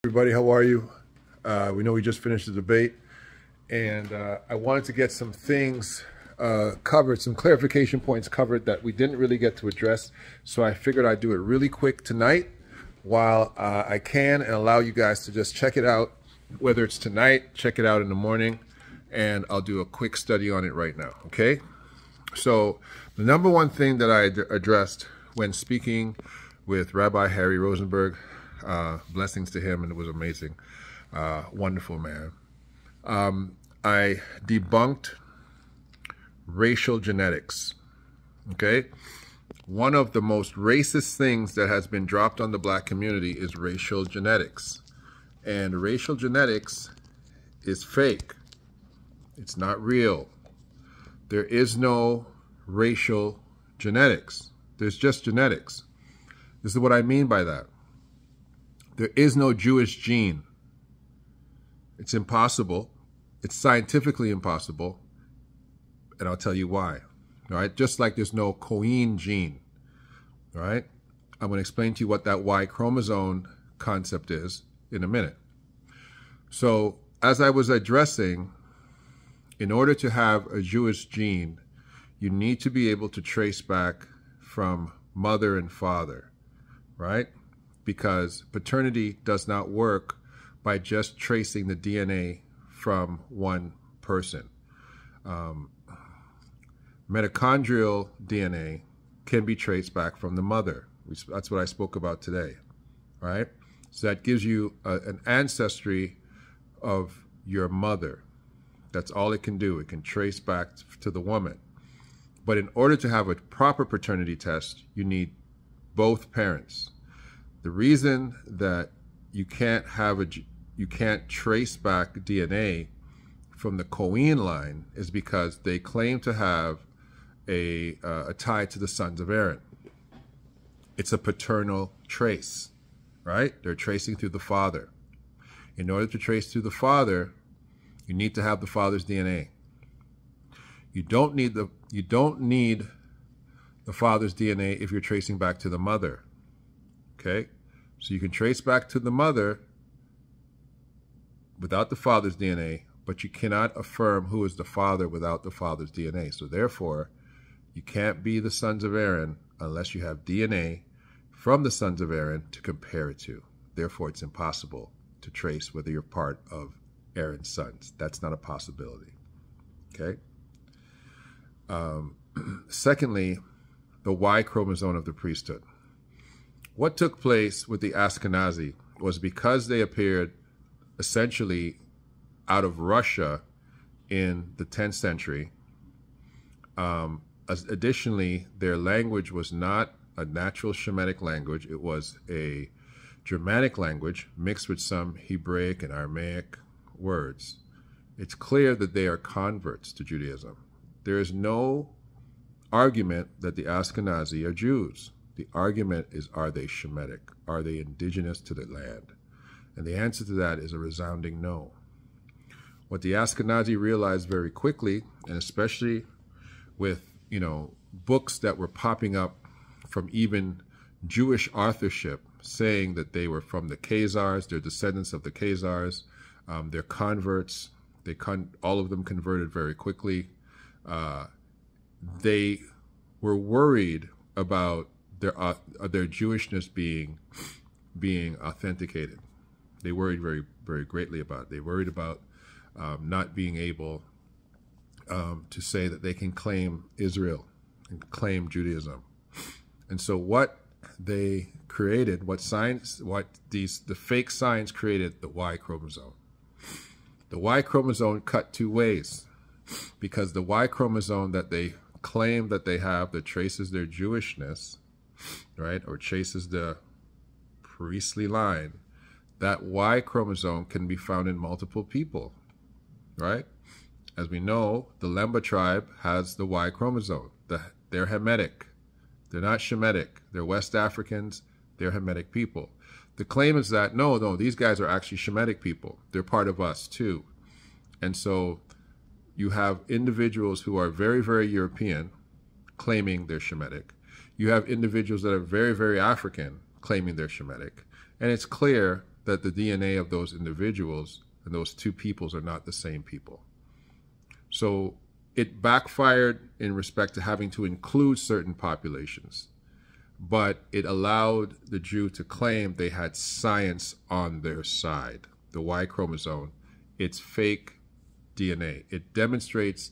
Everybody, how are you? We know we just finished the debate, and I wanted to get some things covered, some clarification points covered that we didn't really get to address. So I figured I'd do it really quick tonight while I can, and allow you guys to just check it out, whether it's tonight, check it out in the morning, and I'll do a quick study on it right now, okay? So the number one thing that I addressed when speaking with Rabbi Harry Rosenberg, blessings to him, and it was amazing. Wonderful man. I debunked racial genetics. Okay? One of the most racist things that has been dropped on the black community is racial genetics. And racial genetics is fake. It's not real. There is no racial genetics. There's just genetics. This is what I mean by that. There is no Jewish gene. It's impossible. It's scientifically impossible. And I'll tell you why. All right? Just like there's no Cohen gene. All right? I'm going to explain to you what that Y chromosome concept is in a minute. So, as I was addressing, in order to have a Jewish gene, you need to be able to trace back from mother and father, right? Because paternity does not work by just tracing the DNA from one person. Mitochondrial DNA can be traced back from the mother. That's what I spoke about today, right? So that gives you an ancestry of your mother. That's all it can do. It can trace back to the woman. But in order to have a proper paternity test, you need both parents. The reason that you can't trace back DNA from the Cohen line is because they claim to have a tie to the sons of Aaron. It's a paternal trace, right? They're tracing through the father. In order to trace through the father, you need to have the father's DNA. You don't need the father's DNA if you're tracing back to the mother. Okay? So you can trace back to the mother without the father's DNA, but you cannot affirm who is the father without the father's DNA. So therefore, you can't be the sons of Aaron unless you have DNA from the sons of Aaron to compare it to. Therefore, it's impossible to trace whether you're part of Aaron's sons. That's not a possibility. Okay? Secondly, the Y chromosome of the priesthood. What took place with the Ashkenazi was because they appeared essentially out of Russia in the 10th century. Additionally, their language was not a natural Shemitic language. It was a Germanic language mixed with some Hebraic and Aramaic words. It's clear that they are converts to Judaism. There is no argument that the Ashkenazi are Jews. The argument is, are they Shemitic? Are they indigenous to the land? And the answer to that is a resounding no. What the Ashkenazi realized very quickly, and especially with, books that were popping up from even Jewish authorship saying that they were from the Khazars, they're descendants of the Khazars, they're converts, all of them converted very quickly. They were worried about their Jewishness being authenticated. They worried very, very greatly about it. They worried about not being able to say that they can claim Israel and claim Judaism. And so what they created, the fake science created the Y chromosome. The Y chromosome cut two ways, because the Y chromosome that they claim that they have that traces their Jewishness, right, or traces the priestly line, that Y chromosome can be found in multiple people, right? As we know, the Lemba tribe has the Y chromosome. They're Hamitic. They're not Shemitic. They're West Africans. They're Hamitic people. The claim is that, no, these guys are actually Shemitic people. They're part of us too. And so you have individuals who are very, very European claiming they're Shemitic. You have individuals that are very, very African claiming they're Shemitic. And it's clear that the DNA of those individuals and those two peoples are not the same people. So it backfired in respect to having to include certain populations, but it allowed the Jew to claim they had science on their side. The Y chromosome, it's fake DNA. It demonstrates,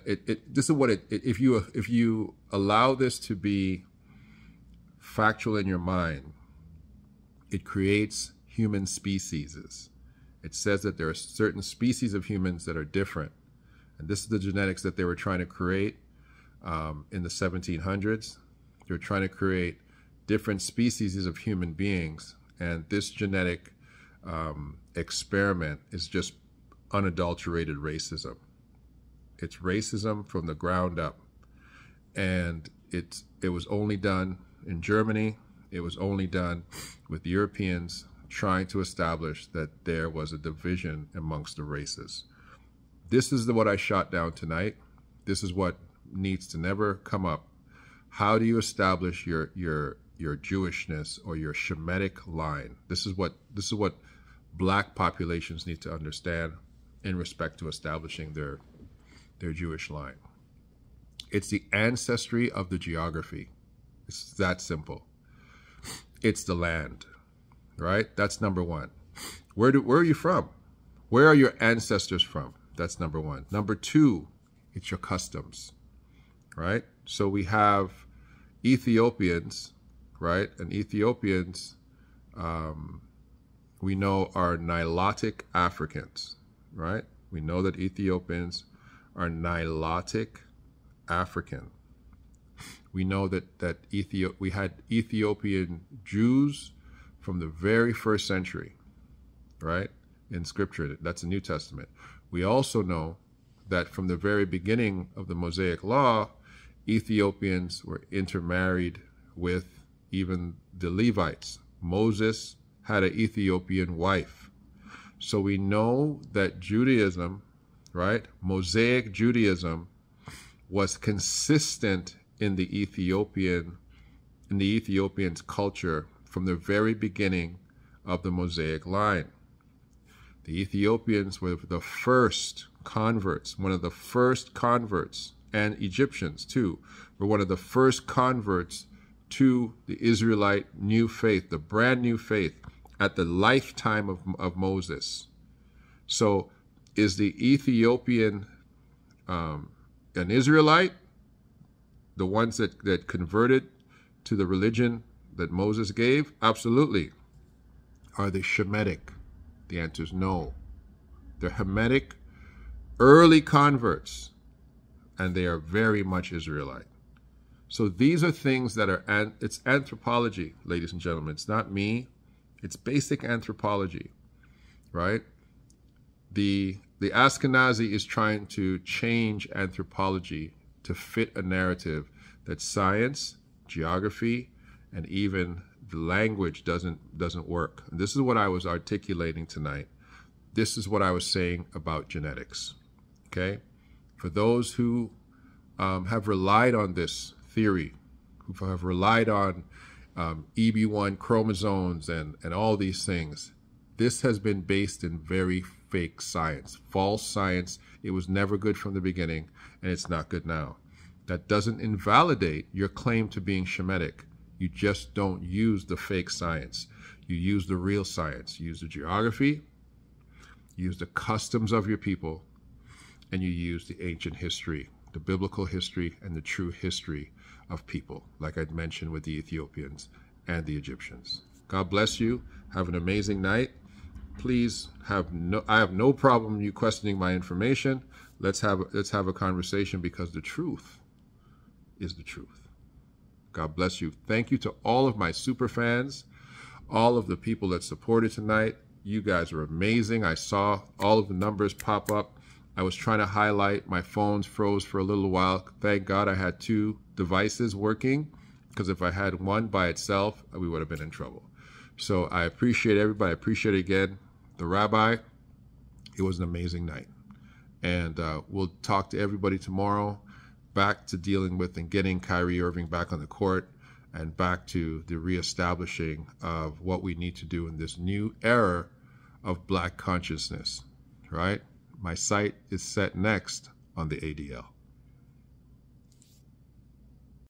this is what if you allow this to be factual in your mind, it creates human species. It says that there are certain species of humans that are different. And this is the genetics that they were trying to create in the 1700s. They were trying to create different species of human beings. And this genetic experiment is just unadulterated racism. It's racism from the ground up. And it was only done in Germany. It was only done with Europeans trying to establish that there was a division amongst the races. This is what I shot down tonight. This is what needs to never come up. How do you establish your Jewishness or your Shemitic line? This is what black populations need to understand in respect to establishing their Jewish line. It's the ancestry of the geography. It's that simple. It's the land, right? That's number one. Where are you from? Where are your ancestors from? That's number one. Number two, it's your customs, right? So we have Ethiopians, right? And Ethiopians, we know are Nilotic Africans, right? We know that Ethiopians are Nilotic African. We know that we had Ethiopian Jews from the very first century, right? In Scripture, that's the New Testament. We also know that from the very beginning of the Mosaic Law, Ethiopians were intermarried with even the Levites. Moses had an Ethiopian wife. So we know that Judaism, right, Mosaic Judaism, was consistent in the Ethiopians' culture from the very beginning of the Mosaic line. The Ethiopians were the first converts, one of the first converts, and Egyptians too, were one of the first converts to the Israelite new faith, the brand new faith at the lifetime of Moses. So is the Ethiopian an Israelite? The ones that converted to the religion that Moses gave? Absolutely. Are they Shemitic? The answer is no. They're Hamitic, early converts, and they are very much Israelite. So these are things that are, it's anthropology, ladies and gentlemen. It's not me. It's basic anthropology, right? The Ashkenazi is trying to change anthropology to fit a narrative that science, geography, and even the language doesn't work. And this is what I was articulating tonight. This is what I was saying about genetics, okay? For those who have relied on this theory, who have relied on EB1 chromosomes and all these things, this has been based in very fake science, false science. It was never good from the beginning, and it's not good now. That doesn't invalidate your claim to being Shemitic. You just don't use the fake science. You use the real science. You use the geography, you use the customs of your people, and you use the ancient history, the biblical history, and the true history of people, like I'd mentioned with the Ethiopians and the Egyptians. God bless you. Have an amazing night. Please I have no problem you questioning my information. Let's have a conversation, because the truth is the truth. God bless you. Thank you to all of my super fans, all of the people that supported tonight. You guys are amazing. I saw all of the numbers pop up. I was trying to highlight. My phones froze for a little while. Thank God I had two devices working, because if I had one by itself, we would have been in trouble. So I appreciate everybody. I appreciate it again. The rabbi, it was an amazing night. And we'll talk to everybody tomorrow, back to dealing with and getting Kyrie Irving back on the court and back to the reestablishing of what we need to do in this new era of Black consciousness, right? My sight is set next on the ADL.